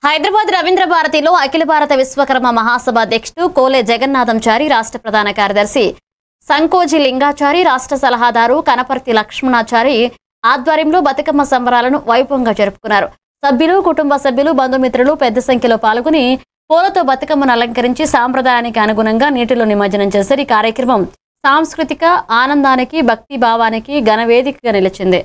హైదరాబాద్ రవీంద్ర భారతిలో అఖిల భారత విశ్వకర్మ మహాసభ అధ్యక్షుడు కోలే జగన్నాథంచారి, రాష్ట్ర ప్రధాన కార్యదర్శి సంకోజి లింగాచారి, రాష్ట్ర సలహాదారు కనపర్తి లక్ష్మణాచారి ఆధ్వర్యంలో బతుకమ్మ సంబరాలను వైభవంగా జరుపుకున్నారు. సభ్యులు, కుటుంబ సభ్యులు, బంధుమిత్రులు పెద్ద సంఖ్యలో పాల్గొని పూలతో బతుకమ్మను అలంకరించి సాంప్రదాయానికి అనుగుణంగా నీటిలో నిమజ్జనం చేశారు. ఈ కార్యక్రమం సాంస్కృతిక ఆనందానికి, భక్తి భావానికి ఘనవేదికగా నిలిచింది.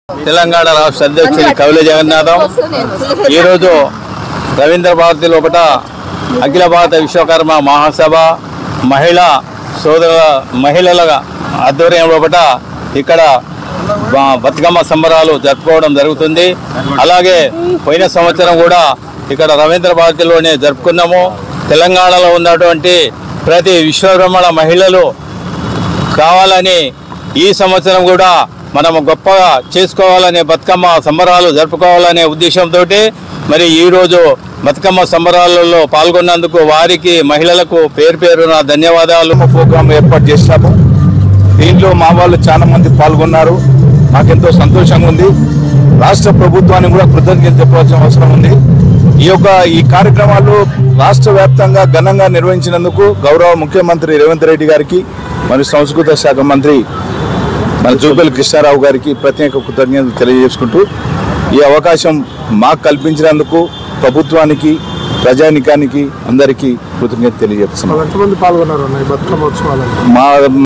తెలంగాణ రాష్ట్ర అధ్యక్షుడు కౌలే జగన్నాథం ఈరోజు రవీంద్ర భారతి లోపల అఖిల భారత విశ్వకర్మ మహాసభ మహిళల ఆధ్వర్యం లోపల ఇక్కడ బతుకమ్మ సంబరాలు జరుపుకోవడం జరుగుతుంది. అలాగే పోయిన సంవత్సరం కూడా ఇక్కడ రవీంద్ర భారతిలోనే జరుపుకున్నాము. తెలంగాణలో ఉన్నటువంటి ప్రతి విశ్వకర్మల మహిళలు కావాలని ఈ సంవత్సరం కూడా మనము గొప్పగా చేసుకోవాలనే బతుకమ్మ సంబరాలు జరుపుకోవాలనే ఉద్దేశంతో మరి ఈరోజు బతుకమ్మ సంబరాలలో పాల్గొన్నందుకు వారికి మహిళలకు పేరు పేరున ధన్యవాదాలు. ప్రోగ్రాం ఏర్పాటు చేశాము. దీంట్లో మా వాళ్ళు చాలా మంది పాల్గొన్నారు. మాకెంతో సంతోషంగా ఉంది. రాష్ట్ర ప్రభుత్వానికి కూడా కృతజ్ఞత చెప్పవలసిన అవసరం ఉంది. ఈ కార్యక్రమాలు రాష్ట్ర వ్యాప్తంగా ఘనంగా నిర్వహించినందుకు గౌరవ ముఖ్యమంత్రి రేవంత్ రెడ్డి గారికి మరియు సంస్కృత శాఖ మంత్రి మన జూపల్లి కృష్ణారావు గారికి ప్రత్యేక కృతజ్ఞతలు తెలియజేసుకుంటూ ఈ అవకాశం మాకు కల్పించినందుకు ప్రభుత్వానికి, ప్రజానికానికి అందరికీ కృతజ్ఞత తెలియజేస్తున్నాం. ఎంతమంది పాల్గొన్నారు బతుకమ్మ ఉత్సవాలు?